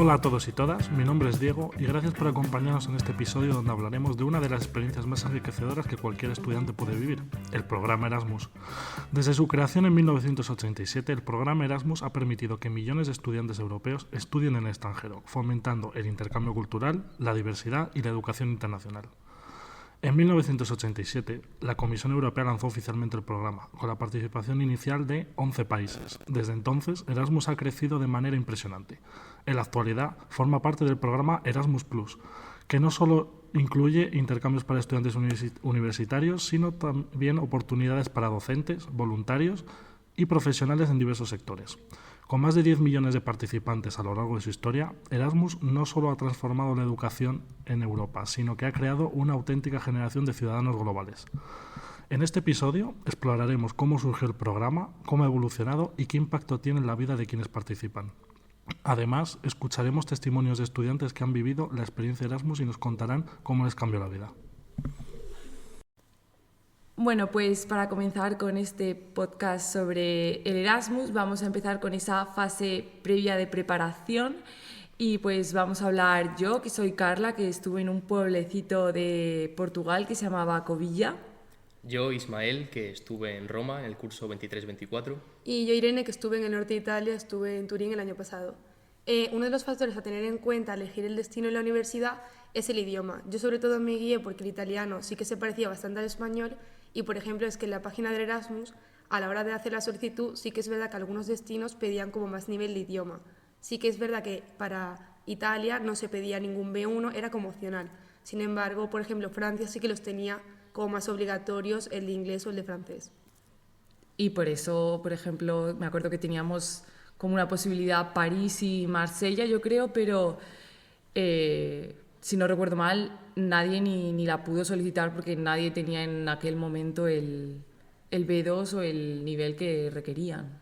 Hola a todos y todas, mi nombre es Diego y gracias por acompañarnos en este episodio donde hablaremos de una de las experiencias más enriquecedoras que cualquier estudiante puede vivir, el programa Erasmus. Desde su creación en 1987, el programa Erasmus ha permitido que millones de estudiantes europeos estudien en el extranjero, fomentando el intercambio cultural, la diversidad y la educación internacional. En 1987, la Comisión Europea lanzó oficialmente el programa, con la participación inicial de 11 países. Desde entonces, Erasmus ha crecido de manera impresionante. En la actualidad, forma parte del programa Erasmus+, que no solo incluye intercambios para estudiantes universitarios, sino también oportunidades para docentes, voluntarios y profesionales en diversos sectores. Con más de 10 millones de participantes a lo largo de su historia, Erasmus no solo ha transformado la educación en Europa, sino que ha creado una auténtica generación de ciudadanos globales. En este episodio exploraremos cómo surgió el programa, cómo ha evolucionado y qué impacto tiene en la vida de quienes participan. Además, escucharemos testimonios de estudiantes que han vivido la experiencia Erasmus y nos contarán cómo les cambió la vida. Bueno, pues para comenzar con este podcast sobre el Erasmus, vamos a empezar con esa fase previa de preparación y pues vamos a hablar yo, que soy Carla, que estuve en un pueblecito de Portugal que se llamaba Covilla. Yo, Ismael, que estuve en Roma en el curso 23-24. Y yo, Irene, que estuve en el norte de Italia, estuve en Turín el año pasado. Uno de los factores a tener en cuenta al elegir el destino en la universidad es el idioma. Yo sobre todo me guié porque el italiano sí que se parecía bastante al español y, por ejemplo, es que en la página del Erasmus, a la hora de hacer la solicitud, sí que es verdad que algunos destinos pedían como más nivel de idioma. Sí que es verdad que para Italia no se pedía ningún B1, era como opcional. Sin embargo, por ejemplo, Francia sí que los tenía como más obligatorios, el de inglés o el de francés. Y por eso, por ejemplo, me acuerdo que teníamos como una posibilidad París y Marsella, yo creo, pero si no recuerdo mal, nadie ni la pudo solicitar porque nadie tenía en aquel momento el B2 o el nivel que requerían.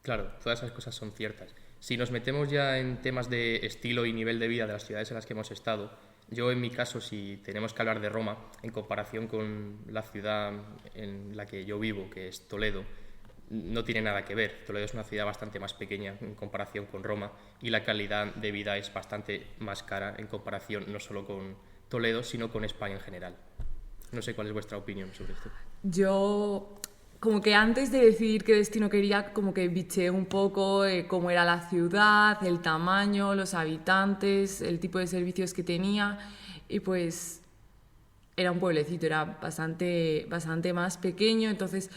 Claro, todas esas cosas son ciertas. Si nos metemos ya en temas de estilo y nivel de vida de las ciudades en las que hemos estado, yo en mi caso, si tenemos que hablar de Roma, en comparación con la ciudad en la que yo vivo, que es Toledo, no tiene nada que ver. Toledo es una ciudad bastante más pequeña en comparación con Roma y la calidad de vida es bastante más cara en comparación no solo con Toledo, sino con España en general. No sé cuál es vuestra opinión sobre esto. Yo, como que antes de decidir qué destino quería, como que bicheé un poco cómo era la ciudad, el tamaño, los habitantes, el tipo de servicios que tenía y pues era un pueblecito, era bastante más pequeño, entonces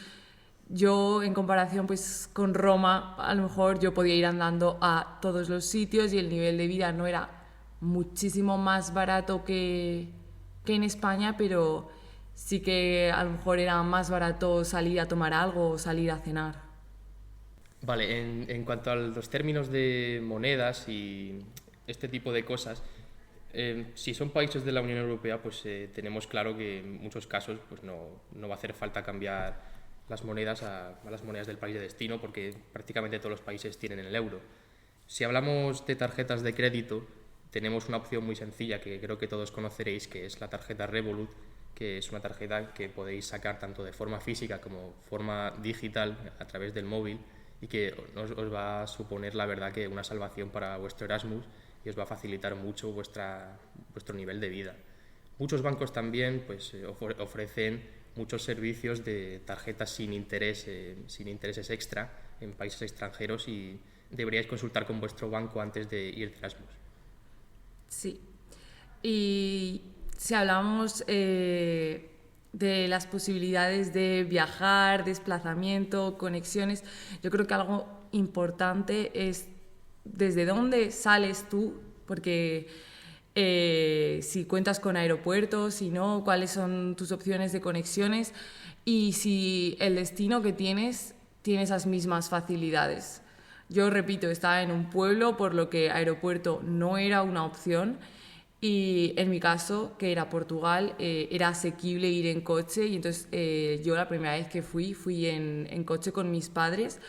yo en comparación pues con Roma a lo mejor yo podía ir andando a todos los sitios y el nivel de vida no era muchísimo más barato que en España, pero sí que a lo mejor era más barato salir a tomar algo o salir a cenar. Vale, en cuanto a los términos de monedas y este tipo de cosas, si son países de la Unión Europea, pues tenemos claro que en muchos casos pues no va a hacer falta cambiar las monedas a las monedas del país de destino porque prácticamente todos los países tienen el euro. Si hablamos de tarjetas de crédito, tenemos una opción muy sencilla que creo que todos conoceréis, que es la tarjeta Revolut, que es una tarjeta que podéis sacar tanto de forma física como forma digital a través del móvil y que os va a suponer, la verdad, que una salvación para vuestro Erasmus y os va a facilitar mucho vuestro nivel de vida. Muchos bancos también pues, ofrecen muchos servicios de tarjetas sin intereses extra en países extranjeros y deberíais consultar con vuestro banco antes de ir de Erasmus. Sí. Y si hablamos de las posibilidades de viajar, desplazamiento, conexiones, yo creo que algo importante es desde dónde sales tú, porque si cuentas con aeropuertos, si no, cuáles son tus opciones de conexiones y si el destino que tienes tiene esas mismas facilidades. Yo repito, estaba en un pueblo, por lo que aeropuerto no era una opción y en mi caso, que era Portugal, era asequible ir en coche y entonces yo la primera vez que fui en coche con mis padres.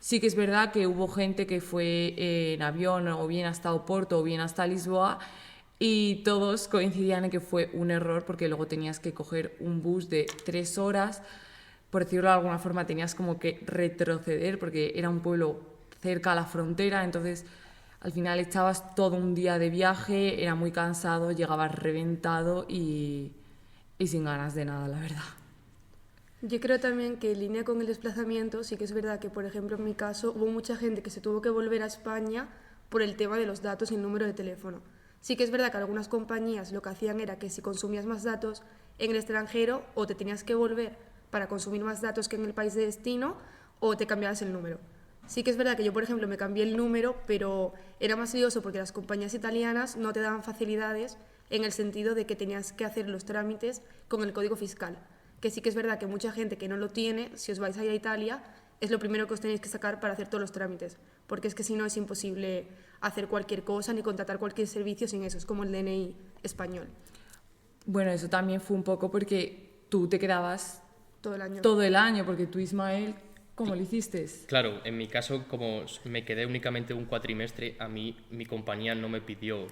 Sí que es verdad que hubo gente que fue en avión o bien hasta Oporto o bien hasta Lisboa y todos coincidían en que fue un error porque luego tenías que coger un bus de 3 horas, por decirlo de alguna forma tenías como que retroceder porque era un pueblo cerca a la frontera, entonces al final echabas todo un día de viaje, era muy cansado, llegabas reventado y sin ganas de nada, la verdad. Yo creo también que en línea con el desplazamiento, sí que es verdad que, por ejemplo, en mi caso, hubo mucha gente que se tuvo que volver a España por el tema de los datos y el número de teléfono. Sí que es verdad que algunas compañías lo que hacían era que si consumías más datos en el extranjero, o te tenías que volver para consumir más datos que en el país de destino, o te cambiabas el número. Sí que es verdad que yo, por ejemplo, me cambié el número, pero era más lioso porque las compañías italianas no te daban facilidades en el sentido de que tenías que hacer los trámites con el código fiscal. Que sí que es verdad que mucha gente que no lo tiene, si os vais a ir a Italia, es lo primero que os tenéis que sacar para hacer todos los trámites, porque es que si no es imposible hacer cualquier cosa ni contratar cualquier servicio sin eso, es como el DNI español. Bueno, eso también fue un poco porque tú te quedabas Todo el año. todo el año, porque tú, Ismael, ¿cómo lo hiciste? Claro, en mi caso, como me quedé únicamente un cuatrimestre, a mí mi compañía no me pidió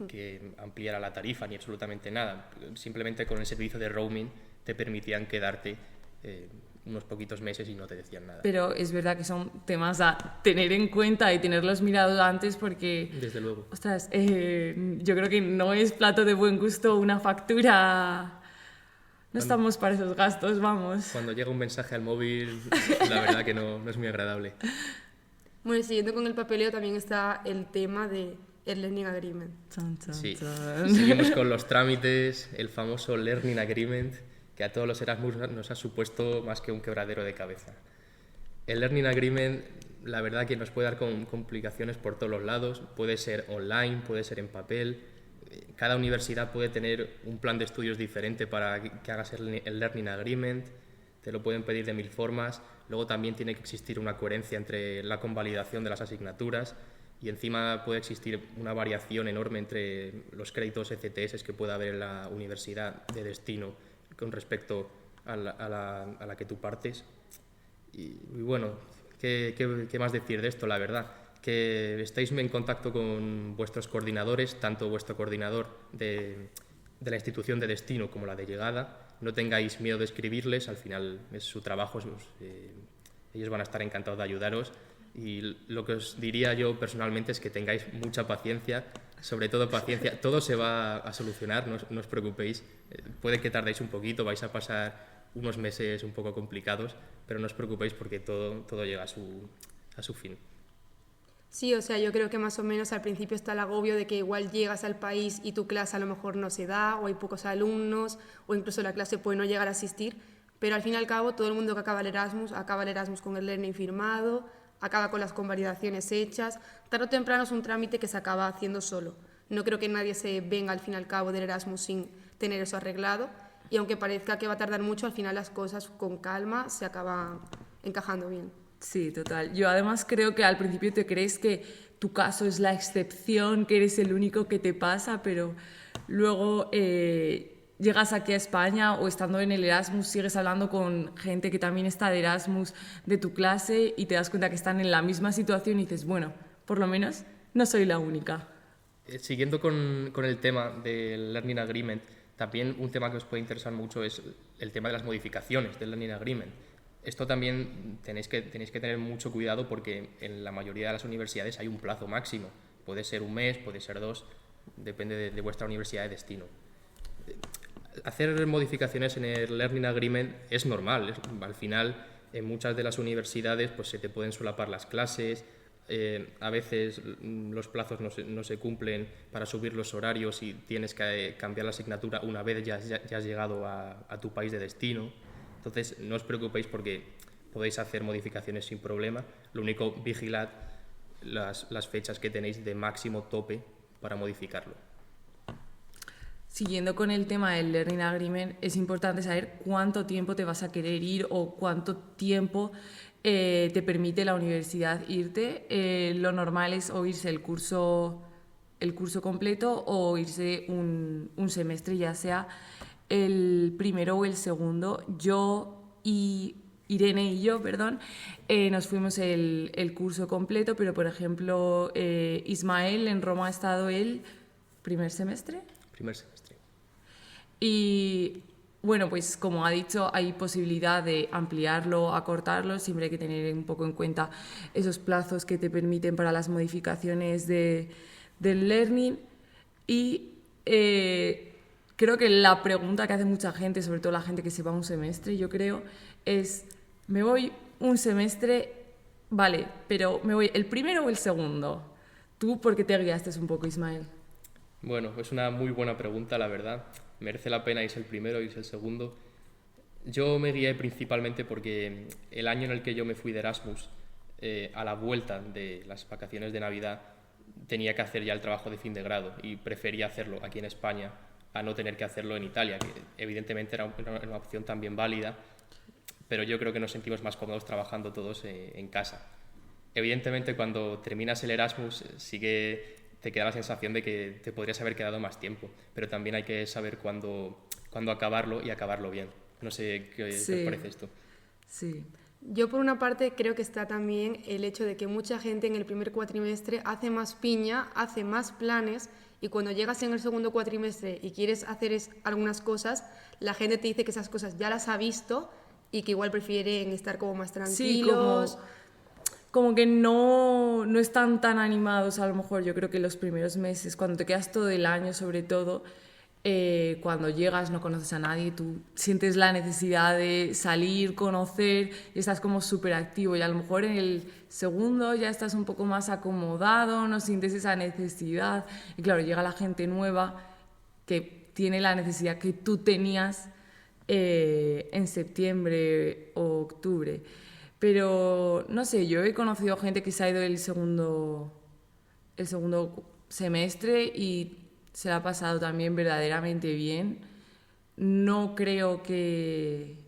que ampliara la tarifa ni absolutamente nada. Simplemente con el servicio de roaming te permitían quedarte unos poquitos meses y no te decían nada. Pero es verdad que son temas a tener en cuenta y tenerlos mirado antes porque... Desde luego. Ostras, yo creo que no es plato de buen gusto una factura... No estamos para esos gastos, vamos. Cuando llega un mensaje al móvil, la verdad que no es muy agradable. Bueno, y siguiendo con el papeleo también está el tema del Learning Agreement. Chan, chan, Sí, chan. seguimos con los trámites, el famoso Learning Agreement, que a todos los Erasmus nos ha supuesto más que un quebradero de cabeza. El Learning Agreement, la verdad que nos puede dar con complicaciones por todos los lados, puede ser online, puede ser en papel. Cada universidad puede tener un plan de estudios diferente para que hagas el Learning Agreement, te lo pueden pedir de 1000 formas, luego también tiene que existir una coherencia entre la convalidación de las asignaturas y encima puede existir una variación enorme entre los créditos ECTS que pueda haber en la universidad de destino con respecto a la que tú partes. Y bueno, ¿qué más decir de esto? La verdad, que estéis en contacto con vuestros coordinadores, tanto vuestro coordinador de la institución de destino como la de llegada. No tengáis miedo de escribirles, al final es su trabajo, ellos van a estar encantados de ayudaros. Y lo que os diría yo personalmente es que tengáis mucha paciencia, sobre todo paciencia. Todo se va a solucionar, no os preocupéis. Puede que tardéis un poquito, vais a pasar unos meses un poco complicados, pero no os preocupéis porque todo llega a su fin. Sí, o sea, yo creo que más o menos al principio está el agobio de que igual llegas al país y tu clase a lo mejor no se da, o hay pocos alumnos, o incluso la clase puede no llegar a asistir, pero al fin y al cabo todo el mundo que acaba el Erasmus con el learning firmado, acaba con las convalidaciones hechas. Tarde o temprano es un trámite que se acaba haciendo solo. No creo que nadie se venga al fin y al cabo del Erasmus sin tener eso arreglado, y aunque parezca que va a tardar mucho, al final las cosas con calma se acaban encajando bien. Sí, total. Yo además creo que al principio te crees que tu caso es la excepción, que eres el único que te pasa, pero luego llegas aquí a España o estando en el Erasmus sigues hablando con gente que también está de Erasmus de tu clase y te das cuenta que están en la misma situación y dices, bueno, por lo menos no soy la única. Siguiendo con el tema del Learning Agreement, también un tema que os puede interesar mucho es el tema de las modificaciones del Learning Agreement. Esto también tenéis que tener mucho cuidado porque en la mayoría de las universidades hay un plazo máximo. Puede ser un mes, puede ser 2, depende de vuestra universidad de destino. Hacer modificaciones en el Learning Agreement es normal. Al final, en muchas de las universidades pues, se te pueden solapar las clases, a veces los plazos no se cumplen para subir los horarios y tienes que cambiar la asignatura una vez ya has llegado a tu país de destino. Entonces, no os preocupéis porque podéis hacer modificaciones sin problema. Lo único, vigilad las fechas que tenéis de máximo tope para modificarlo. Siguiendo con el tema del Learning Agreement, es importante saber cuánto tiempo te vas a querer ir o cuánto tiempo te permite la universidad irte. Lo normal es o irse el curso completo o irse un semestre, ya sea el primero o el segundo. Yo y Irene y yo, perdón, nos fuimos el curso completo, pero por ejemplo, Ismael en Roma ha estado el primer semestre. Primer semestre. Y bueno, pues como ha dicho, hay posibilidad de ampliarlo, acortarlo, siempre hay que tener un poco en cuenta esos plazos que te permiten para las modificaciones del learning. Y creo que la pregunta que hace mucha gente, sobre todo la gente que se va un semestre, yo creo, es: ¿me voy un semestre? Vale, pero ¿me voy el primero o el segundo? ¿Tú por qué te guiaste un poco, Ismael? Bueno, es una muy buena pregunta, la verdad. Merece la pena irse el primero, irse el segundo. Yo me guié principalmente porque el año en el que yo me fui de Erasmus, a la vuelta de las vacaciones de Navidad, tenía que hacer ya el trabajo de fin de grado y prefería hacerlo aquí en España a no tener que hacerlo en Italia, que evidentemente era una opción también válida, pero yo creo que nos sentimos más cómodos trabajando todos en casa. Evidentemente, cuando terminas el Erasmus, sí que te queda la sensación de que te podrías haber quedado más tiempo, pero también hay que saber cuándo acabarlo y acabarlo bien. No sé qué te parece esto. Sí. Yo por una parte creo que está también el hecho de que mucha gente en el primer cuatrimestre hace más piña, hace más planes, y cuando llegas en el segundo cuatrimestre y quieres hacer algunas cosas, la gente te dice que esas cosas ya las ha visto y que igual prefieren estar como más tranquilos. Sí, como que no están tan animados a lo mejor. Yo creo que los primeros meses, cuando te quedas todo el año sobre todo, cuando llegas no conoces a nadie, tú sientes la necesidad de salir, conocer, y estás como súper activo, y a lo mejor en el segundo ya estás un poco más acomodado, no sientes esa necesidad, y claro, llega la gente nueva que tiene la necesidad que tú tenías en septiembre o octubre. Pero no sé, yo he conocido gente que se ha ido el segundo semestre y se la ha pasado también verdaderamente bien. No creo que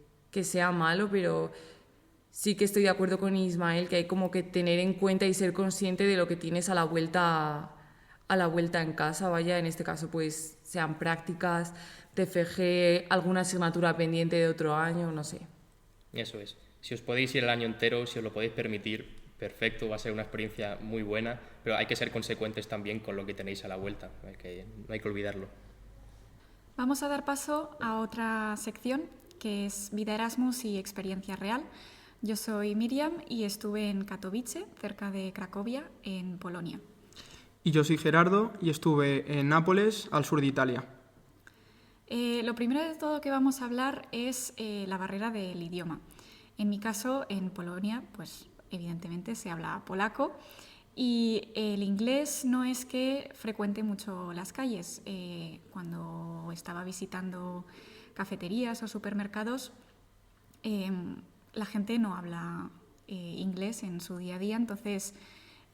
sea malo, pero sí que estoy de acuerdo con Ismael, que hay como que tener en cuenta y ser consciente de lo que tienes a la vuelta en casa. Vaya, en este caso pues sean prácticas, TFG, alguna asignatura pendiente de otro año, no sé. Eso es. Si os podéis ir el año entero, si os lo podéis permitir, perfecto, va a ser una experiencia muy buena, pero hay que ser consecuentes también con lo que tenéis a la vuelta, no hay que olvidarlo. Vamos a dar paso a otra sección que es Vida Erasmus y Experiencia Real. Yo soy Miriam y estuve en Katowice, cerca de Cracovia, en Polonia. Y yo soy Gerardo y estuve en Nápoles, al sur de Italia. Lo primero de todo que vamos a hablar es la barrera del idioma. En mi caso, en Polonia, pues evidentemente se habla polaco y el inglés no es que frecuente mucho las calles. Cuando estaba visitando cafeterías o supermercados, la gente no habla inglés en su día a día, entonces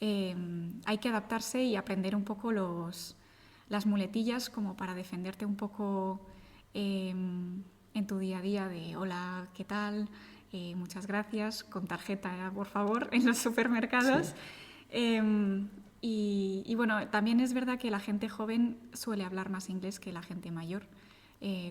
hay que adaptarse y aprender un poco las muletillas como para defenderte un poco en tu día a día de hola, ¿qué tal? Muchas gracias, con tarjeta, por favor, en los supermercados. Sí. Y bueno, también es verdad que la gente joven suele hablar más inglés que la gente mayor.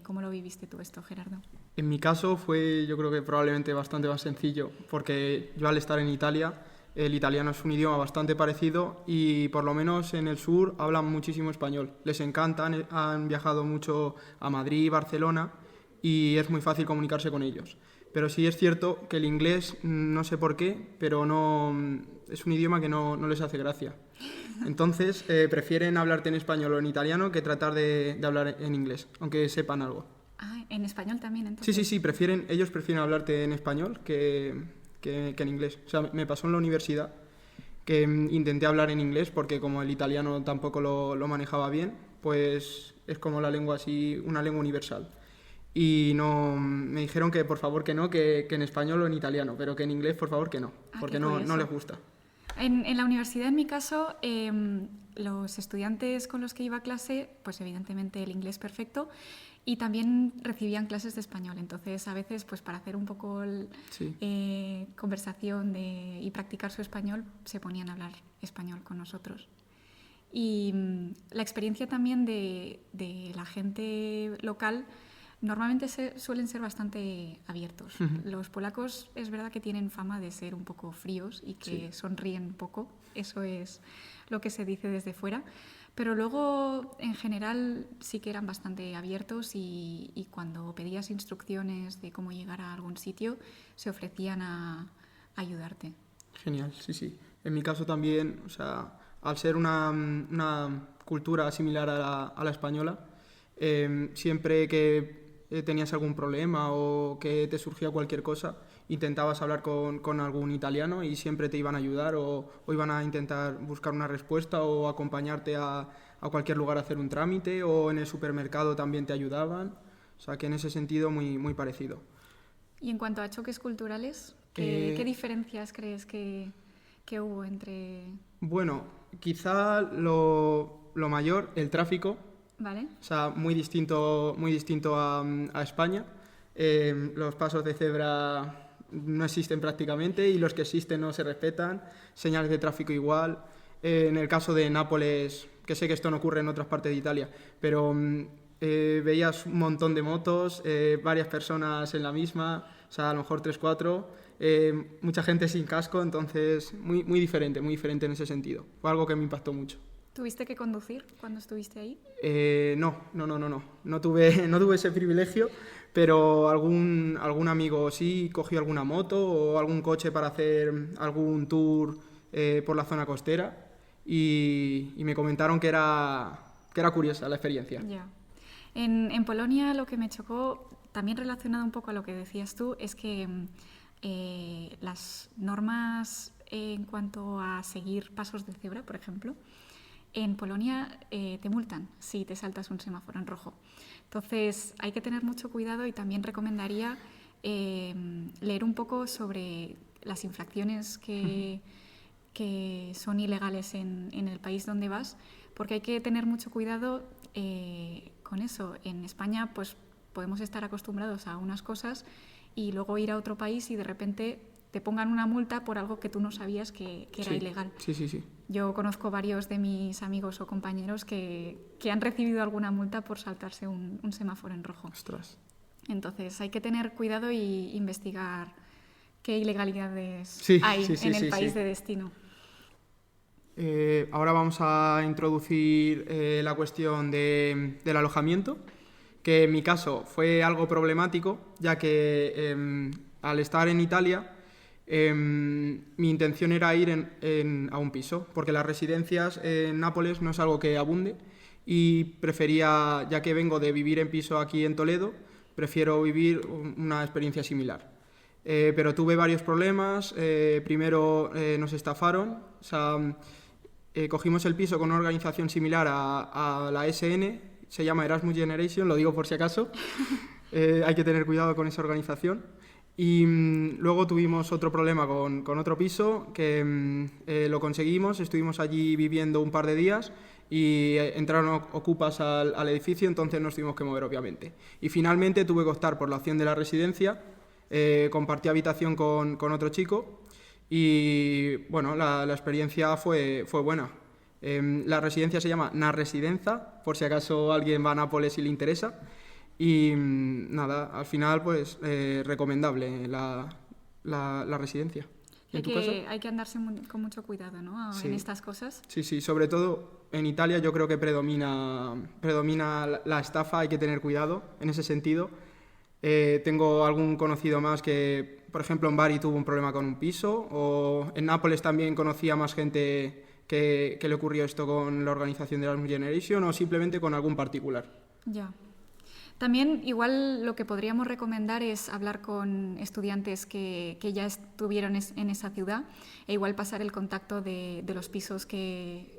¿Cómo lo viviste tú esto, Gerardo? En mi caso fue, yo creo que probablemente bastante más sencillo, porque yo al estar en Italia, el italiano es un idioma bastante parecido y por lo menos en el sur hablan muchísimo español. Les encanta, han viajado mucho a Madrid, Barcelona y es muy fácil comunicarse con ellos. Pero sí es cierto que el inglés, no sé por qué, pero no es un idioma que no les hace gracia. Entonces prefieren hablarte en español o en italiano que tratar de hablar en inglés, aunque sepan algo. Ah, ¿en español también entonces? Sí, ellos prefieren hablarte en español que en inglés. O sea, me pasó en la universidad que intenté hablar en inglés porque como el italiano tampoco lo manejaba bien, pues es como la lengua así, una lengua universal. Y no me dijeron que por favor que no, que en español o en italiano, pero que en inglés por favor que no, porque no les gusta. En la universidad, en mi caso, los estudiantes con los que iba a clase, pues evidentemente el inglés perfecto, y también recibían clases de español. Entonces, a veces, pues para hacer un poco conversación y practicar su español, se ponían a hablar español con nosotros. Y la experiencia también de la gente local normalmente suelen ser bastante abiertos. Los polacos es verdad que tienen fama de ser un poco fríos y que sonríen poco, eso es lo que se dice desde fuera, pero luego en general sí que eran bastante abiertos y cuando pedías instrucciones de cómo llegar a algún sitio se ofrecían a ayudarte. Genial, sí, sí. En mi caso también, o sea, al ser una cultura similar a la española, siempre que tenías algún problema o que te surgía cualquier cosa, intentabas hablar con algún italiano y siempre te iban a ayudar o iban a intentar buscar una respuesta o acompañarte a cualquier lugar a hacer un trámite, o en el supermercado también te ayudaban. O sea, que en ese sentido muy, muy parecido. Y en cuanto a choques culturales, ¿qué diferencias crees que hubo entre...? Bueno, quizá lo mayor, el tráfico. ¿Vale? O sea, muy distinto a España. Los pasos de cebra no existen prácticamente y los que existen no se respetan. Señales de tráfico igual. En el caso de Nápoles, que sé que esto no ocurre en otras partes de Italia, pero veías un montón de motos, varias personas en la misma, o sea, a lo mejor 3, 4, mucha gente sin casco, entonces muy diferente en ese sentido. Fue algo que me impactó mucho. ¿Tuviste que conducir cuando estuviste ahí? No. No tuve ese privilegio, pero algún amigo sí cogió alguna moto o algún coche para hacer algún tour por la zona costera y me comentaron que era curiosa la experiencia. Ya. En Polonia lo que me chocó, también relacionado un poco a lo que decías tú, es que las normas en cuanto a seguir pasos de cebra, por ejemplo, en Polonia te multan si te saltas un semáforo en rojo. Entonces hay que tener mucho cuidado y también recomendaría leer un poco sobre las infracciones que son ilegales en el país donde vas, porque hay que tener mucho cuidado con eso. En España pues podemos estar acostumbrados a unas cosas y luego ir a otro país y de repente te pongan una multa por algo que tú no sabías que era ilegal. Sí. Yo conozco varios de mis amigos o compañeros que han recibido alguna multa por saltarse un semáforo en rojo. Ostras. Entonces hay que tener cuidado y investigar qué ilegalidades hay en el país de destino. Ahora vamos a introducir la cuestión del alojamiento, que en mi caso fue algo problemático, ya que al estar en Italia mi intención era ir a un piso, porque las residencias en Nápoles no es algo que abunde y prefería, ya que vengo de vivir en piso aquí en Toledo, prefiero vivir una experiencia similar. Pero tuve varios problemas. Primero nos estafaron, o sea, cogimos el piso con una organización similar a la SN, se llama Erasmus Generation, lo digo por si acaso. Hay que tener cuidado con esa organización. Y luego tuvimos otro problema con otro piso que lo conseguimos, estuvimos allí viviendo un par de días y entraron ocupas al edificio, entonces nos tuvimos que mover obviamente. Y finalmente tuve que optar por la opción de la residencia, compartí habitación con otro chico y bueno, la experiencia fue buena. La residencia se llama Na Residenza, por si acaso alguien va a Nápoles y le interesa. Y nada, al final pues recomendable la residencia. ¿En tu caso? Hay que andarse con mucho cuidado, ¿no? Sí. En estas cosas. Sí, sobre todo en Italia yo creo que predomina la estafa, hay que tener cuidado en ese sentido. Tengo algún conocido más que, por ejemplo, en Bari tuvo un problema con un piso, o en Nápoles también conocía más gente que le ocurrió esto con la organización de Erasmus Generation o simplemente con algún particular. Ya. También igual lo que podríamos recomendar es hablar con estudiantes que ya estuvieron en esa ciudad e igual pasar el contacto de los pisos que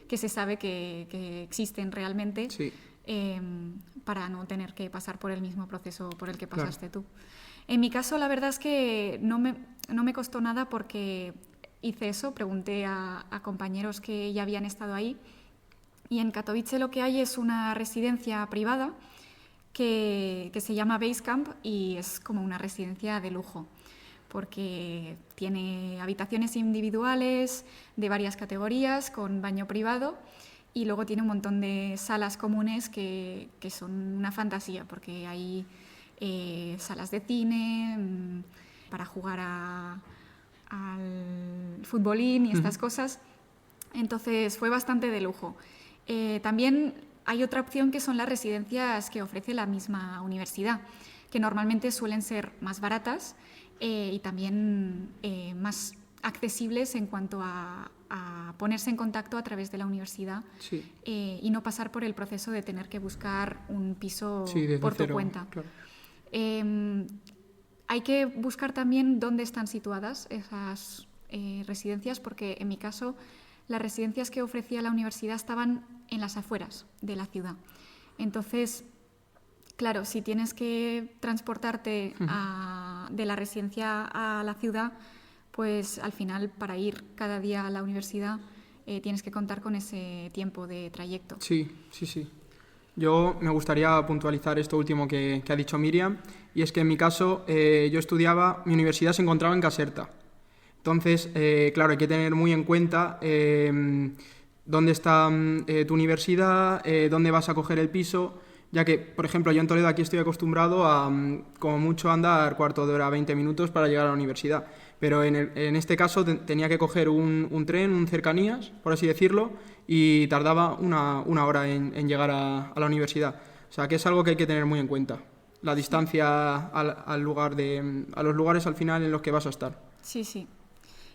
se sabe que existen realmente, Sí. Para no tener que pasar por el mismo proceso por el que pasaste tú. En mi caso la verdad es que no me costó nada porque hice eso, pregunté a compañeros que ya habían estado ahí y en Katowice lo que hay es una residencia privada que se llama Basecamp y es como una residencia de lujo porque tiene habitaciones individuales de varias categorías con baño privado y luego tiene un montón de salas comunes que son una fantasía, porque hay salas de cine, para jugar al futbolín y estas cosas. Entonces fue bastante de lujo. También hay otra opción que son las residencias que ofrece la misma universidad, que normalmente suelen ser más baratas y también más accesibles en cuanto a ponerse en contacto a través de la universidad, Sí. Y no pasar por el proceso de tener que buscar un piso Sí, desde por tu cero, cuenta. claro. Hay que buscar también dónde están situadas esas residencias, porque en mi caso las residencias que ofrecía la universidad estaban en las afueras de la ciudad. Entonces, claro, si tienes que transportarte de la residencia a la ciudad, pues al final para ir cada día a la universidad tienes que contar con ese tiempo de trayecto. Sí, sí, sí. Yo me gustaría puntualizar esto último que ha dicho Miriam, y es que en mi caso yo estudiaba, mi universidad se encontraba en Caserta. Entonces, claro, hay que tener muy en cuenta dónde está tu universidad, dónde vas a coger el piso, ya que, por ejemplo, yo en Toledo aquí estoy acostumbrado a, como mucho, andar cuarto de hora, 20 minutos para llegar a la universidad. Pero en este caso tenía que coger un tren, un cercanías, por así decirlo, y tardaba una hora en llegar a la universidad. O sea, que es algo que hay que tener muy en cuenta. La distancia a los lugares al final en los que vas a estar. Sí, sí.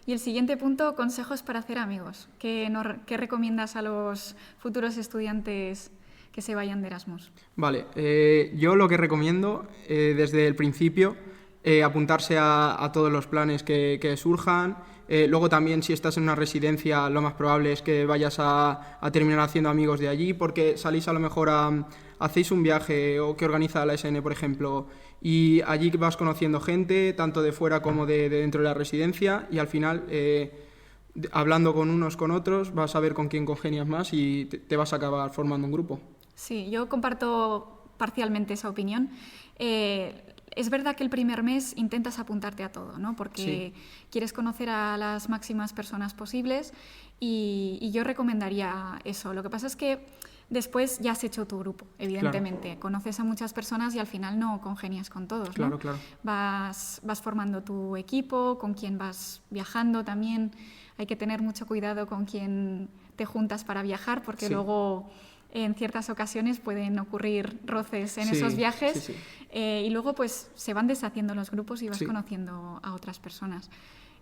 Y el siguiente punto, consejos para hacer amigos. ¿Qué recomiendas a los futuros estudiantes que se vayan de Erasmus? Vale, yo lo que recomiendo desde el principio, apuntarse a todos los planes que surjan. Luego también, si estás en una residencia, lo más probable es que vayas a terminar haciendo amigos de allí, porque salís a lo mejor hacéis un viaje o que organiza la SN, por ejemplo, y allí vas conociendo gente, tanto de fuera como de dentro de la residencia, y al final, hablando con unos con otros, vas a ver con quién congenias más y te vas a acabar formando un grupo. Sí, yo comparto parcialmente esa opinión. Es verdad que el primer mes intentas apuntarte a todo, ¿no? Porque quieres conocer a las máximas personas posibles y yo recomendaría eso. Lo que pasa es que después ya has hecho tu grupo, evidentemente. Claro. Conoces a muchas personas y al final no congenias con todos, ¿no? Claro, claro. Vas formando tu equipo, con quién vas viajando también. Hay que tener mucho cuidado con quién te juntas para viajar, porque luego en ciertas ocasiones pueden ocurrir roces en esos viajes y luego pues se van deshaciendo los grupos y vas conociendo a otras personas.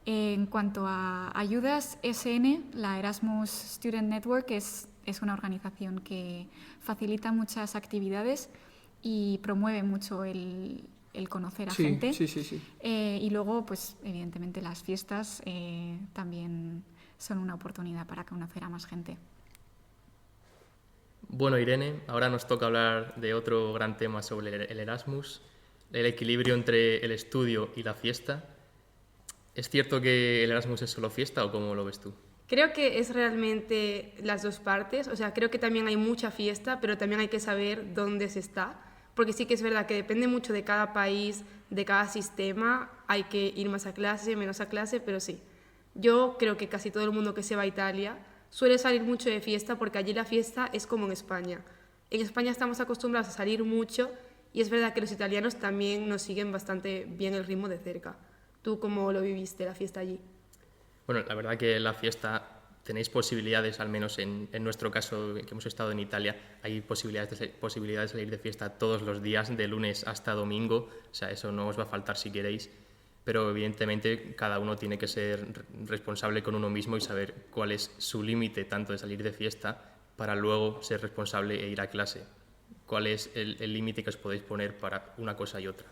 En cuanto a ayudas, SN, la Erasmus Student Network, es una organización que facilita muchas actividades y promueve mucho el conocer a gente. Y luego, pues evidentemente las fiestas también son una oportunidad para conocer a más gente. Bueno, Irene, ahora nos toca hablar de otro gran tema sobre el Erasmus, el equilibrio entre el estudio y la fiesta. ¿Es cierto que el Erasmus es solo fiesta o cómo lo ves tú? Creo que es realmente las dos partes. O sea, creo que también hay mucha fiesta, pero también hay que saber dónde se está. Porque sí que es verdad que depende mucho de cada país, de cada sistema. Hay que ir más a clase, menos a clase, pero sí. Yo creo que casi todo el mundo que se va a Italia suele salir mucho de fiesta, porque allí la fiesta es como en España. En España estamos acostumbrados a salir mucho y es verdad que los italianos también nos siguen bastante bien el ritmo de cerca. ¿Tú cómo lo viviste, la fiesta allí? Bueno, la verdad que la fiesta tenéis posibilidades, al menos en nuestro caso, que hemos estado en Italia, hay posibilidades de salir de fiesta todos los días, de lunes hasta domingo. O sea, eso no os va a faltar si queréis. Pero evidentemente cada uno tiene que ser responsable con uno mismo y saber cuál es su límite tanto de salir de fiesta para luego ser responsable e ir a clase. ¿Cuál es el límite que os podéis poner para una cosa y otra?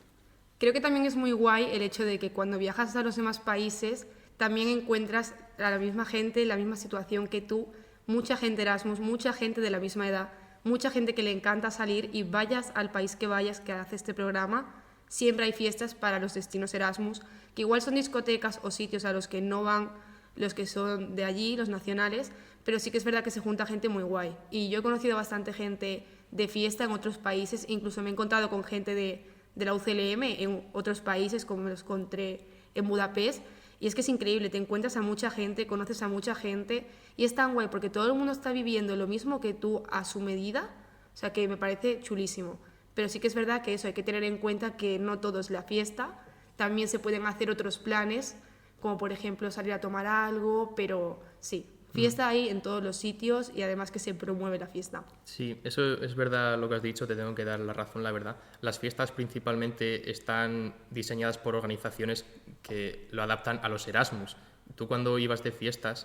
Creo que también es muy guay el hecho de que cuando viajas a los demás países también encuentras a la misma gente, en la misma situación que tú, mucha gente Erasmus, mucha gente de la misma edad, mucha gente que le encanta salir, y vayas al país que vayas que hace este programa, siempre hay fiestas para los destinos Erasmus, que igual son discotecas o sitios a los que no van los que son de allí, los nacionales, pero sí que es verdad que se junta gente muy guay. Y yo he conocido bastante gente de fiesta en otros países, incluso me he encontrado con gente de la UCLM en otros países, como me los encontré en Budapest, Y es que es increíble, te encuentras a mucha gente, conoces a mucha gente y es tan guay porque todo el mundo está viviendo lo mismo que tú a su medida, o sea que me parece chulísimo. Pero sí que es verdad que eso, hay que tener en cuenta que no todo es la fiesta, también se pueden hacer otros planes, como por ejemplo salir a tomar algo, pero sí, fiesta hay en todos los sitios y además que se promueve la fiesta. Sí, eso es verdad lo que has dicho, te tengo que dar la razón, la verdad. Las fiestas principalmente están diseñadas por organizaciones que lo adaptan a los Erasmus. Tú cuando ibas de fiesta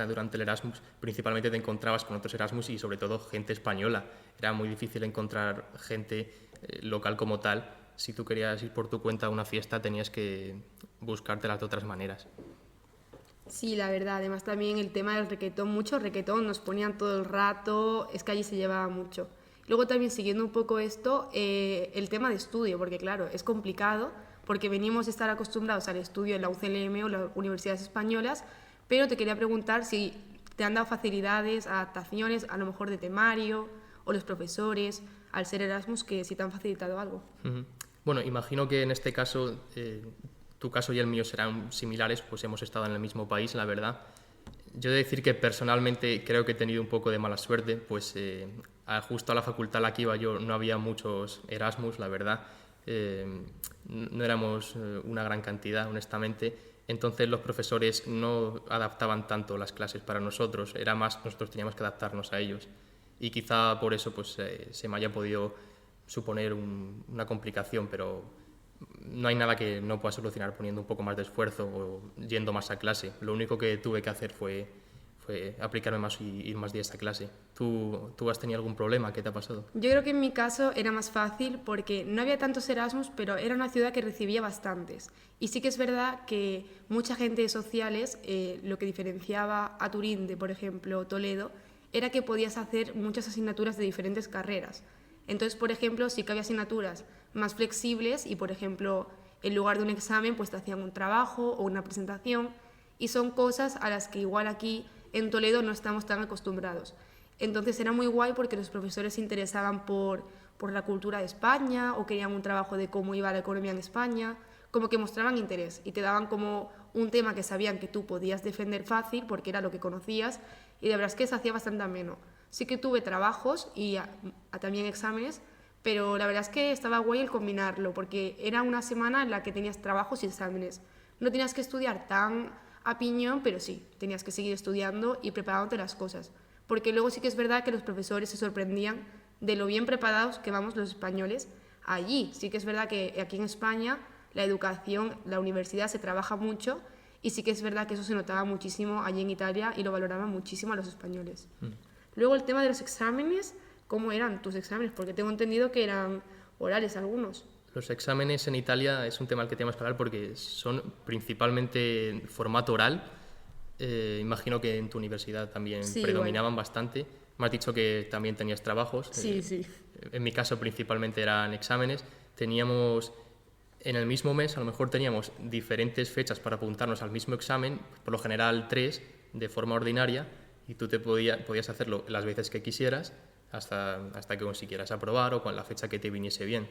durante el Erasmus, principalmente te encontrabas con otros Erasmus y sobre todo gente española. Era muy difícil encontrar gente local como tal. Si tú querías ir por tu cuenta a una fiesta tenías que buscártelas de otras maneras. Sí, la verdad, además también el tema del requetón, mucho requetón, nos ponían todo el rato, es que allí se llevaba mucho. Luego también siguiendo un poco esto, el tema de estudio, porque claro, es complicado, porque venimos a estar acostumbrados al estudio en la UCLM o las universidades españolas, pero te quería preguntar si te han dado facilidades, adaptaciones, a lo mejor de temario, o los profesores, al ser Erasmus, que si te han facilitado algo. Uh-huh. Bueno, imagino que en este caso... tu caso y el mío serán similares, pues hemos estado en el mismo país, la verdad. Yo he de decir que personalmente creo que he tenido un poco de mala suerte, pues justo a la facultad a la que iba yo no había muchos Erasmus, la verdad. No éramos una gran cantidad, honestamente. Entonces los profesores no adaptaban tanto las clases para nosotros, era más nosotros teníamos que adaptarnos a ellos. Y quizá por eso pues, se me haya podido suponer una complicación, pero... no hay nada que no pueda solucionar poniendo un poco más de esfuerzo o yendo más a clase. Lo único que tuve que hacer fue aplicarme más y ir más días a clase. ¿Tú has tenido algún problema? ¿Qué te ha pasado? Yo creo que en mi caso era más fácil porque no había tantos Erasmus, pero era una ciudad que recibía bastantes. Y sí que es verdad que mucha gente de sociales, lo que diferenciaba a Turín de, por ejemplo, Toledo, era que podías hacer muchas asignaturas de diferentes carreras. Entonces, por ejemplo, sí que había asignaturas más flexibles y, por ejemplo, en lugar de un examen, pues te hacían un trabajo o una presentación y son cosas a las que igual aquí en Toledo no estamos tan acostumbrados. Entonces era muy guay porque los profesores se interesaban por la cultura de España o querían un trabajo de cómo iba la economía en España, como que mostraban interés y te daban como un tema que sabían que tú podías defender fácil porque era lo que conocías y de verdad es que se hacía bastante ameno. Sí que tuve trabajos y también exámenes, pero la verdad es que estaba guay el combinarlo, porque era una semana en la que tenías trabajos y exámenes. No tenías que estudiar tan a piñón, pero sí, tenías que seguir estudiando y preparándote las cosas. Porque luego sí que es verdad que los profesores se sorprendían de lo bien preparados que vamos los españoles allí. Sí que es verdad que aquí en España la educación, la universidad se trabaja mucho y sí que es verdad que eso se notaba muchísimo allí en Italia y lo valoraban muchísimo a los españoles. Luego el tema de los exámenes, ¿cómo eran tus exámenes? Porque tengo entendido que eran orales algunos. Los exámenes en Italia es un tema al que tenemos que hablar porque son principalmente en formato oral. Imagino que en tu universidad también sí, predominaban bastante. Me has dicho que también tenías trabajos. Sí, sí. En mi caso principalmente eran exámenes. Teníamos en el mismo mes, a lo mejor teníamos diferentes fechas para apuntarnos al mismo examen, por lo general 3 de forma ordinaria, y tú podías hacerlo las veces que quisieras hasta que consiguieras aprobar o con la fecha que te viniese bien.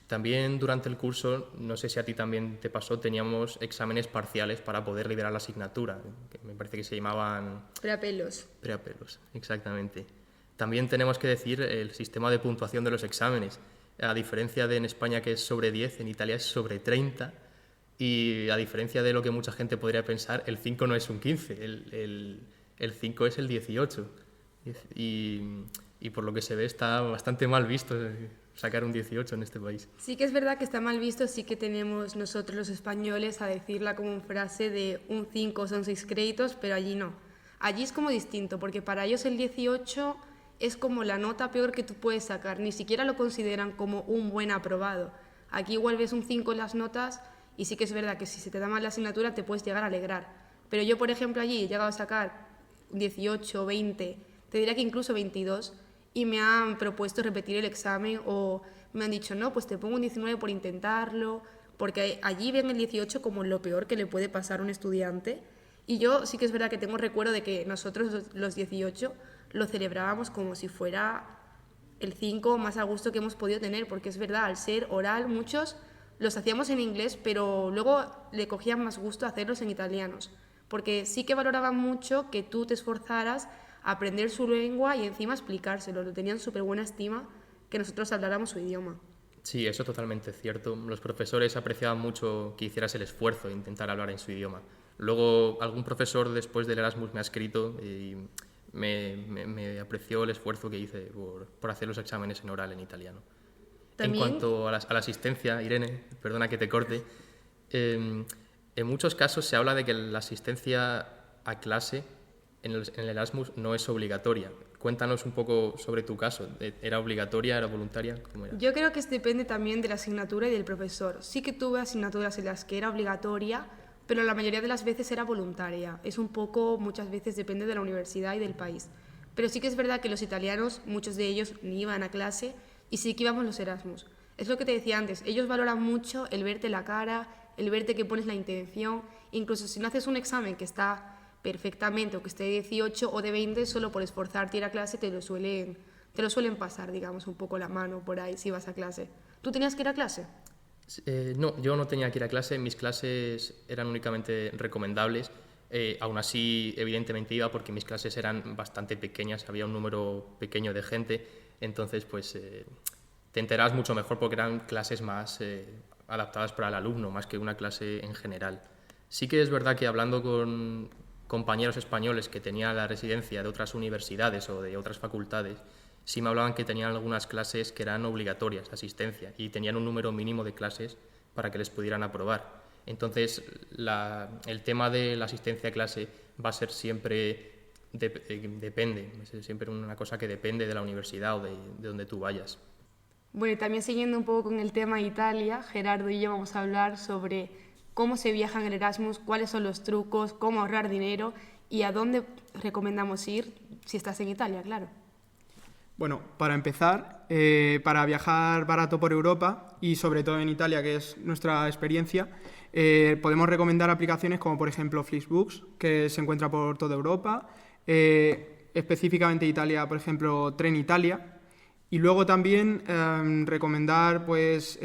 También durante el curso, no sé si a ti también te pasó, teníamos exámenes parciales para poder liberar la asignatura, que me parece que se llamaban... Preapelos. Preapelos, exactamente. También tenemos que decir el sistema de puntuación de los exámenes. A diferencia de en España, que es sobre 10, en Italia es sobre 30, y a diferencia de lo que mucha gente podría pensar, el 5 no es un 15, el 5 es el 18. Y por lo que se ve está bastante mal visto sacar un 18 en este país. Sí que es verdad que está mal visto, sí que tenemos nosotros los españoles a decirla como una frase de un 5 son 6 créditos, pero allí no. Allí es como distinto, porque para ellos el 18 es como la nota peor que tú puedes sacar, ni siquiera lo consideran como un buen aprobado. Aquí igual ves un 5 en las notas y sí que es verdad que si se te da mal la asignatura te puedes llegar a alegrar. Pero yo, por ejemplo, allí he llegado a sacar 18, 20, te diría que incluso 22, y me han propuesto repetir el examen o me han dicho, no, pues te pongo un 19 por intentarlo, porque allí ven el 18 como lo peor que le puede pasar a un estudiante. Y yo sí que es verdad que tengo recuerdo de que nosotros los 18 lo celebrábamos como si fuera el 5 más a gusto que hemos podido tener, porque es verdad, al ser oral muchos los hacíamos en inglés, pero luego le cogían más gusto a hacerlos en italianos, porque sí que valoraban mucho que tú te esforzaras a aprender su lengua y encima explicárselo. Lo tenían súper buena estima que nosotros habláramos su idioma. Sí, eso es totalmente cierto. Los profesores apreciaban mucho que hicieras el esfuerzo de intentar hablar en su idioma. Luego, algún profesor después del Erasmus me ha escrito y me apreció el esfuerzo que hice por hacer los exámenes en oral en italiano. También, en cuanto a la asistencia, Irene, perdona que te corte, en muchos casos se habla de que la asistencia a clase en el Erasmus no es obligatoria. Cuéntanos un poco sobre tu caso. ¿Era obligatoria? ¿Era voluntaria? ¿Cómo era? yo creo que depende también de la asignatura y del profesor. Sí que tuve asignaturas en las que era obligatoria, pero la mayoría de las veces era voluntaria. Es un poco, muchas veces depende de la universidad y del país. Pero sí que es verdad que los italianos, muchos de ellos ni iban a clase y sí que íbamos los Erasmus. Es lo que te decía antes, ellos valoran mucho el verte la cara, el verte que pones la intención, incluso si no haces un examen que está perfectamente o que esté de 18 o de 20, solo por esforzarte a ir a clase te lo suelen pasar, digamos, un poco la mano por ahí si vas a clase. ¿Tú tenías que ir a clase? No, yo no tenía que ir a clase, mis clases eran únicamente recomendables. Aún así, evidentemente iba porque mis clases eran bastante pequeñas, había un número pequeño de gente, entonces pues te enterabas mucho mejor porque eran clases más adaptadas para el alumno, más que una clase en general. Sí que es verdad que hablando con compañeros españoles que tenían la residencia de otras universidades o de otras facultades, sí me hablaban que tenían algunas clases que eran obligatorias, asistencia, y tenían un número mínimo de clases para que les pudieran aprobar. Entonces, el tema de la asistencia a clase va a ser siempre, depende, va a ser siempre una cosa que depende de la universidad o de donde tú vayas. Bueno, y también siguiendo un poco con el tema de Italia, Gerardo y yo vamos a hablar sobre cómo se viaja en el Erasmus, cuáles son los trucos, cómo ahorrar dinero y a dónde recomendamos ir si estás en Italia, claro. Bueno, para empezar, para viajar barato por Europa y sobre todo en Italia, que es nuestra experiencia, podemos recomendar aplicaciones como por ejemplo Flixbus, que se encuentra por toda Europa, específicamente Italia, por ejemplo Trenitalia, y luego también recomendar pues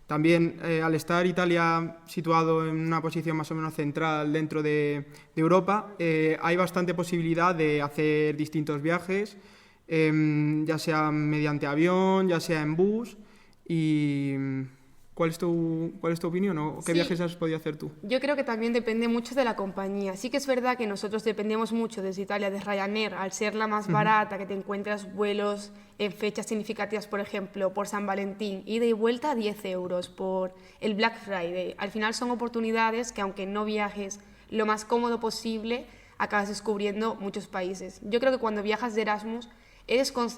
también al estar Italia situado en una posición más o menos central dentro de Europa, hay bastante posibilidad de hacer distintos viajes, ya sea mediante avión, ya sea en bus. Y ¿cuál es tu opinión o qué viajes has podido hacer tú? Yo creo que también depende mucho de la compañía. Sí que es verdad que nosotros dependemos mucho desde Italia, de Ryanair, al ser la más barata, que te encuentras vuelos en fechas significativas, por ejemplo, por San Valentín, ida y vuelta 10 euros, por el Black Friday. Al final son oportunidades que aunque no viajes lo más cómodo posible, acabas descubriendo muchos países. Yo creo que cuando viajas de Erasmus,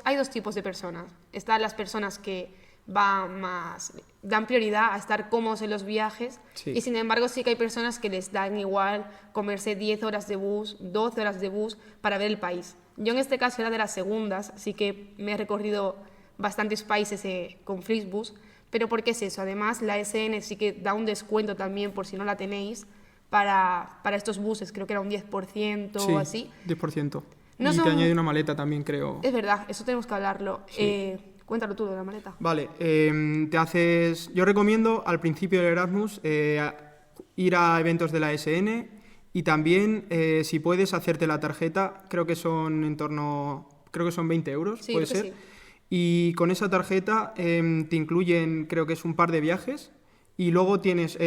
hay dos tipos de personas. Están las personas que dan prioridad a estar cómodos en los viajes, sí. Y sin embargo sí que hay personas que les dan igual comerse 10 horas de bus, 12 horas de bus para ver el país. Yo en este caso era de las segundas, así que me he recorrido bastantes países con Flixbus, pero ¿por qué es eso? Además la SN sí que da un descuento también por si no la tenéis para estos buses, creo que era un 10% sí, o así. 10%. No y te añade una maleta también, creo. Es verdad, eso tenemos que hablarlo. Sí. Cuéntalo tú de la maleta. Vale, yo recomiendo al principio del Erasmus ir a eventos de la SN y también, si puedes, hacerte la tarjeta, creo que son 20 euros, sí, puede ser. Sí. Y con esa tarjeta te incluyen, creo que es un par de viajes y luego tienes,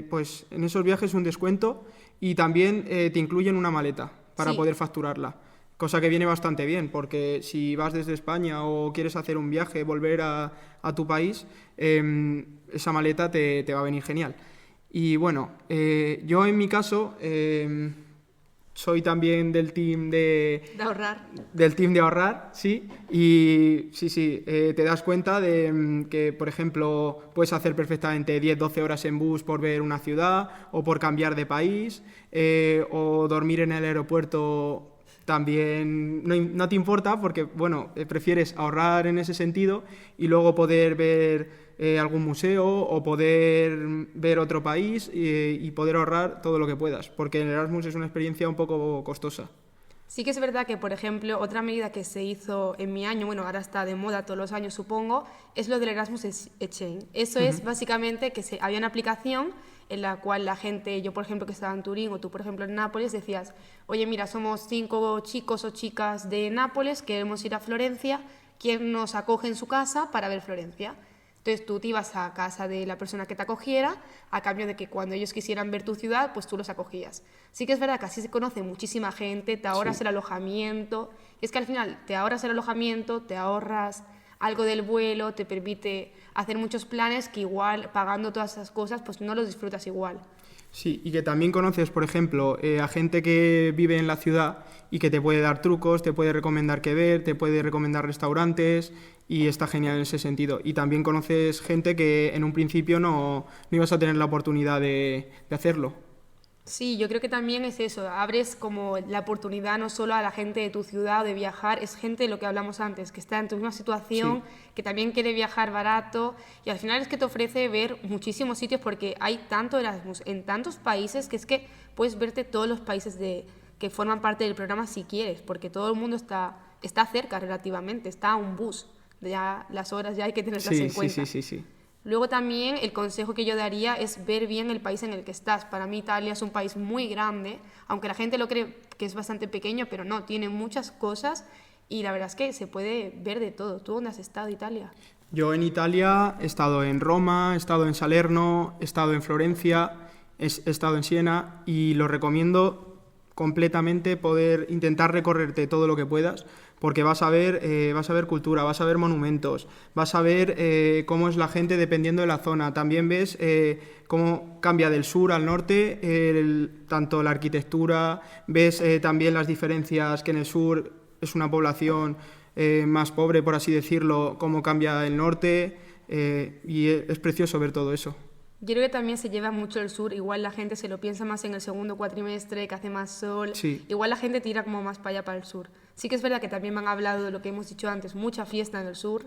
pues en esos viajes un descuento y también te incluyen una maleta para poder facturarla. Cosa que viene bastante bien, porque si vas desde España o quieres hacer un viaje, volver a tu país, esa maleta te va a venir genial. Y bueno, yo en mi caso soy también del team de ahorrar. Del team de ahorrar, sí. Y sí, te das cuenta de que, por ejemplo, puedes hacer perfectamente 10-12 horas en bus por ver una ciudad o por cambiar de país o dormir en el aeropuerto. También no te importa porque, bueno, prefieres ahorrar en ese sentido y luego poder ver algún museo o poder ver otro país y poder ahorrar todo lo que puedas, porque el Erasmus es una experiencia un poco costosa. Sí que es verdad que, por ejemplo, otra medida que se hizo en mi año, bueno, ahora está de moda todos los años, supongo, es lo del Erasmus Exchange. Eso es básicamente que había una aplicación en la cual la gente, yo por ejemplo que estaba en Turín o tú por ejemplo en Nápoles, decías, oye mira, somos 5 chicos o chicas de Nápoles, queremos ir a Florencia, ¿quién nos acoge en su casa para ver Florencia? Entonces tú te ibas a casa de la persona que te acogiera a cambio de que cuando ellos quisieran ver tu ciudad, pues tú los acogías. Sí que es verdad que así se conoce muchísima gente, te ahorras el alojamiento, y es que al final te ahorras el alojamiento, te ahorras algo del vuelo, te permite hacer muchos planes que igual pagando todas esas cosas pues no los disfrutas igual. Sí, y que también conoces, por ejemplo, a gente que vive en la ciudad y que te puede dar trucos, te puede recomendar qué ver, te puede recomendar restaurantes y está genial en ese sentido. Y también conoces gente que en un principio no ibas a tener la oportunidad de hacerlo. Sí, yo creo que también es eso, abres como la oportunidad no solo a la gente de tu ciudad de viajar, es gente de lo que hablamos antes, que está en tu misma situación, que también quiere viajar barato y al final es que te ofrece ver muchísimos sitios porque hay tanto Erasmus en tantos países que es que puedes verte todos los países que forman parte del programa si quieres, porque todo el mundo está cerca relativamente, está a un bus, ya las horas ya hay que tenerlas en cuenta. Sí. Luego también el consejo que yo daría es ver bien el país en el que estás. Para mí Italia es un país muy grande, aunque la gente lo cree que es bastante pequeño, pero no, tiene muchas cosas y la verdad es que se puede ver de todo. ¿Tú dónde has estado, Italia? Yo en Italia he estado en Roma, he estado en Salerno, he estado en Florencia, he estado en Siena y lo recomiendo completamente poder intentar recorrerte todo lo que puedas, porque vas a ver cultura, vas a ver monumentos, vas a ver cómo es la gente dependiendo de la zona. También ves cómo cambia del sur al norte, tanto la arquitectura, ves también las diferencias que en el sur es una población más pobre, por así decirlo, cómo cambia el norte, y es precioso ver todo eso. Yo creo que también se lleva mucho el sur, igual la gente se lo piensa más en el segundo cuatrimestre, que hace más sol, igual la gente tira como más para allá, para el sur. Sí que es verdad que también me han hablado de lo que hemos dicho antes, mucha fiesta en el sur,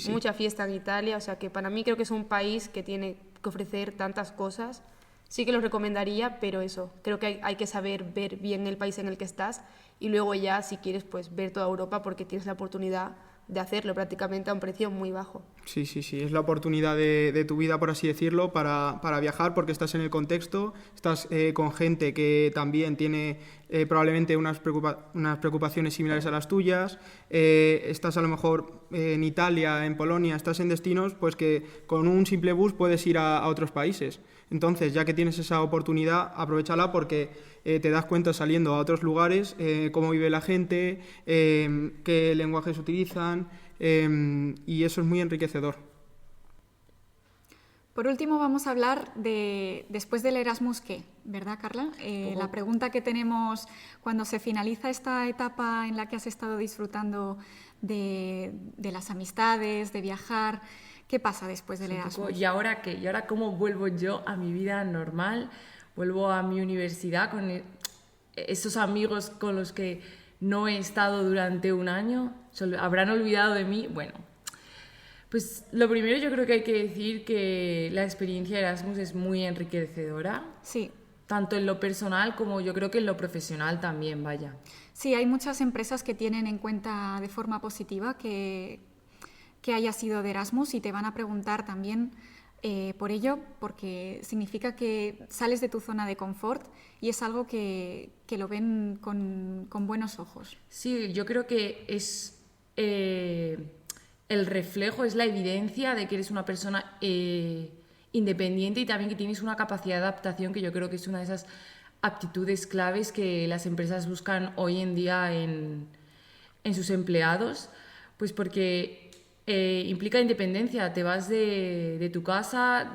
mucha fiesta en Italia, o sea que para mí creo que es un país que tiene que ofrecer tantas cosas. Sí que lo recomendaría, pero eso, creo que hay que saber ver bien el país en el que estás y luego ya, si quieres, pues ver toda Europa porque tienes la oportunidad de hacerlo prácticamente a un precio muy bajo. Sí, es la oportunidad de tu vida, por así decirlo, para viajar, porque estás en el contexto, estás con gente que también tiene probablemente unas preocupaciones similares a las tuyas, estás a lo mejor en Italia, en Polonia, estás en destinos pues que con un simple bus puedes ir a otros países. Entonces, ya que tienes esa oportunidad, aprovéchala porque te das cuenta saliendo a otros lugares cómo vive la gente, qué lenguajes utilizan, y eso es muy enriquecedor. Por último, vamos a hablar de después del Erasmus, ¿qué? ¿Verdad, Carla? La pregunta que tenemos cuando se finaliza esta etapa en la que has estado disfrutando de las amistades, de viajar, ¿qué pasa después del Erasmus? ¿Y ahora qué? ¿Y ahora cómo vuelvo yo a mi vida normal? ¿Vuelvo a mi universidad con esos amigos con los que no he estado durante un año? ¿Habrán olvidado de mí? Bueno, pues lo primero yo creo que hay que decir que la experiencia Erasmus es muy enriquecedora. Sí. Tanto en lo personal como yo creo que en lo profesional también, vaya. Sí, hay muchas empresas que tienen en cuenta de forma positiva que hayas sido de Erasmus y te van a preguntar también por ello, porque significa que sales de tu zona de confort y es algo que lo ven con buenos ojos. Sí, yo creo que es el reflejo, es la evidencia de que eres una persona independiente y también que tienes una capacidad de adaptación, que yo creo que es una de esas aptitudes claves que las empresas buscan hoy en día en sus empleados, pues porque implica independencia, te vas de tu casa,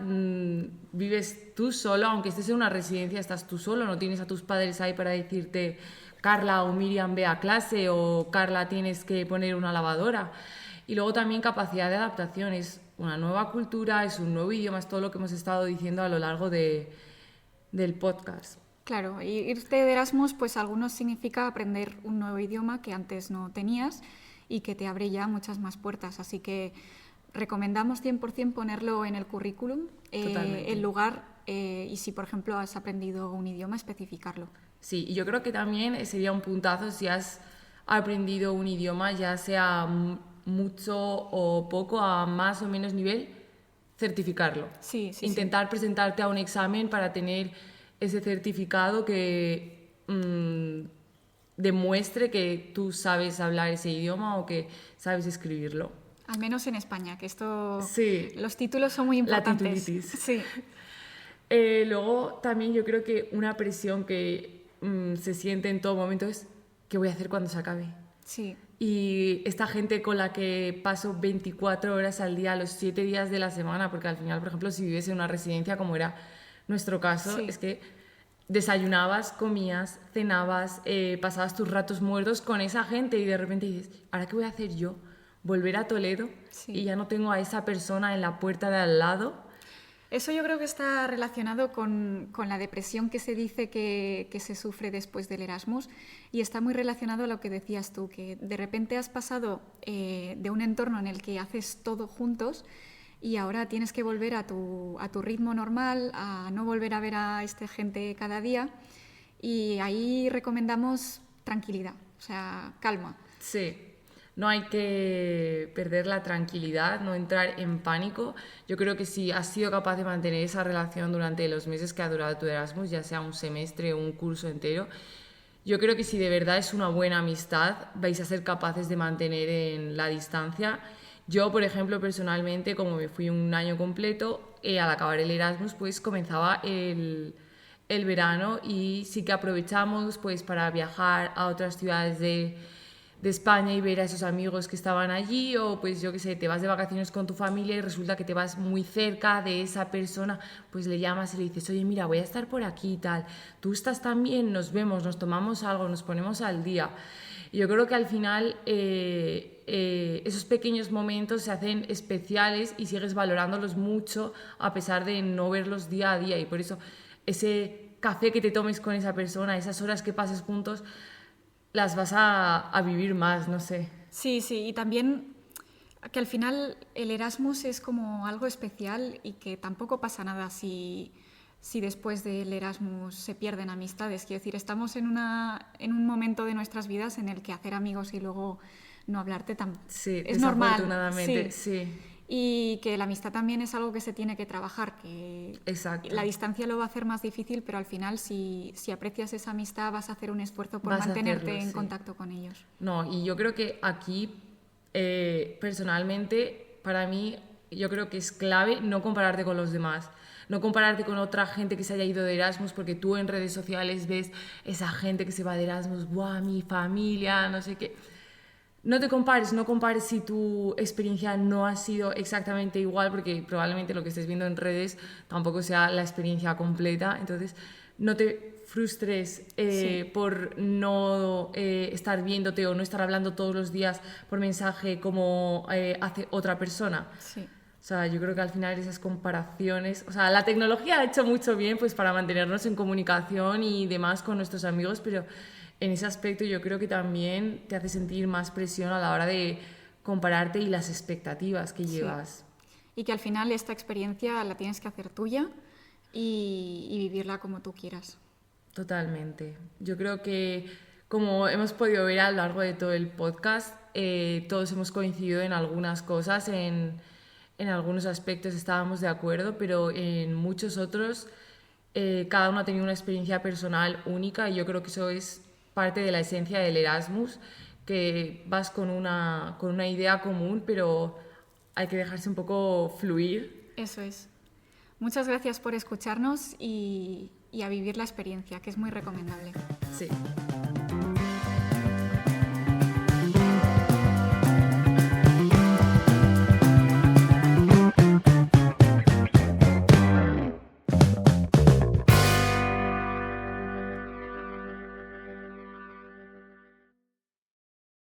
vives tú solo, aunque estés en una residencia, estás tú solo, no tienes a tus padres ahí para decirte Carla o Miriam ve a clase o Carla tienes que poner una lavadora. Y luego también capacidad de adaptación, es una nueva cultura, es un nuevo idioma, es todo lo que hemos estado diciendo a lo largo del podcast. Claro, irte de Erasmus, pues algunos significa aprender un nuevo idioma que antes no tenías y que te abre ya muchas más puertas. Así que recomendamos 100% ponerlo en el currículum, el lugar, y si, por ejemplo, has aprendido un idioma, especificarlo. Sí, y yo creo que también sería un puntazo si has aprendido un idioma, ya sea mucho o poco, a más o menos nivel, certificarlo. Sí, sí, Intentar presentarte a un examen para tener ese certificado que demuestre que tú sabes hablar ese idioma o que sabes escribirlo. Al menos en España, que esto... Sí. Los títulos son muy La importantes. titulitis. Sí. Luego también yo creo que una presión que se siente en todo momento es ¿qué voy a hacer cuando se acabe? Sí. Y esta gente con la que paso 24 horas al día, los 7 días de la semana, porque al final, por ejemplo, si vives en una residencia como era nuestro caso, Sí. es que desayunabas, comías, cenabas, pasabas tus ratos muertos con esa gente y de repente dices, ¿ahora qué voy a hacer yo? ¿Volver a Toledo? Sí. Y ya no tengo a esa persona en la puerta de al lado. Eso yo creo que está relacionado con la depresión que se dice que se sufre después del Erasmus, y está muy relacionado a lo que decías tú, que de repente has pasado de un entorno en el que haces todo juntos y ahora tienes que volver a tu ritmo normal, a no volver a ver a esta gente cada día, y ahí recomendamos tranquilidad, o sea, calma. Sí, no hay que perder la tranquilidad, no entrar en pánico. Yo creo que si has sido capaz de mantener esa relación durante los meses que ha durado tu Erasmus, ya sea un semestre o un curso entero, yo creo que si de verdad es una buena amistad, vais a ser capaces de mantener en la distancia. Yo, por ejemplo, personalmente, como me fui un año completo, al acabar el Erasmus, pues comenzaba el verano y sí que aprovechamos pues para viajar a otras ciudades de España y ver a esos amigos que estaban allí, o pues yo qué sé, te vas de vacaciones con tu familia y resulta que te vas muy cerca de esa persona, pues le llamas y le dices, oye, mira, voy a estar por aquí y tal, tú estás también, nos vemos, nos tomamos algo, nos ponemos al día. Y yo creo que al final esos pequeños momentos se hacen especiales y sigues valorándolos mucho a pesar de no verlos día a día, y por eso ese café que te tomes con esa persona, esas horas que pases juntos, las vas a vivir más, no sé. Sí, sí, y también que al final el Erasmus es como algo especial y que tampoco pasa nada si después del Erasmus se pierden amistades. Quiero decir, estamos en un momento de nuestras vidas en el que hacer amigos y luego no hablarte sí, es normal. Desafortunadamente, sí. Y que la amistad también es algo que se tiene que trabajar, que Exacto. la distancia lo va a hacer más difícil, pero al final si aprecias esa amistad vas a hacer un esfuerzo por Vas a mantenerte hacerlo, en sí. contacto con ellos. No, y yo creo que aquí, personalmente, para mí, yo creo que es clave no compararte con los demás. No compararte con otra gente que se haya ido de Erasmus, porque tú en redes sociales ves esa gente que se va de Erasmus, ¡buah, mi familia!, no sé qué. No te compares, no compares si tu experiencia no ha sido exactamente igual, porque probablemente lo que estés viendo en redes tampoco sea la experiencia completa. Entonces, no te frustres Sí. por no estar viéndote o no estar hablando todos los días por mensaje como hace otra persona. Sí. O sea, yo creo que al final esas comparaciones... O sea, la tecnología ha hecho mucho bien pues, para mantenernos en comunicación y demás con nuestros amigos, pero en ese aspecto yo creo que también te hace sentir más presión a la hora de compararte y las expectativas que Sí. llevas. Y que al final esta experiencia la tienes que hacer tuya y vivirla como tú quieras. Totalmente. Yo creo que, como hemos podido ver a lo largo de todo el podcast, todos hemos coincidido en algunas cosas, en algunos aspectos estábamos de acuerdo, pero en muchos otros cada uno ha tenido una experiencia personal única, y yo creo que eso es parte de la esencia del Erasmus, que vas con una idea común, pero hay que dejarse un poco fluir. Eso es. Muchas gracias por escucharnos y a vivir la experiencia, que es muy recomendable. Sí.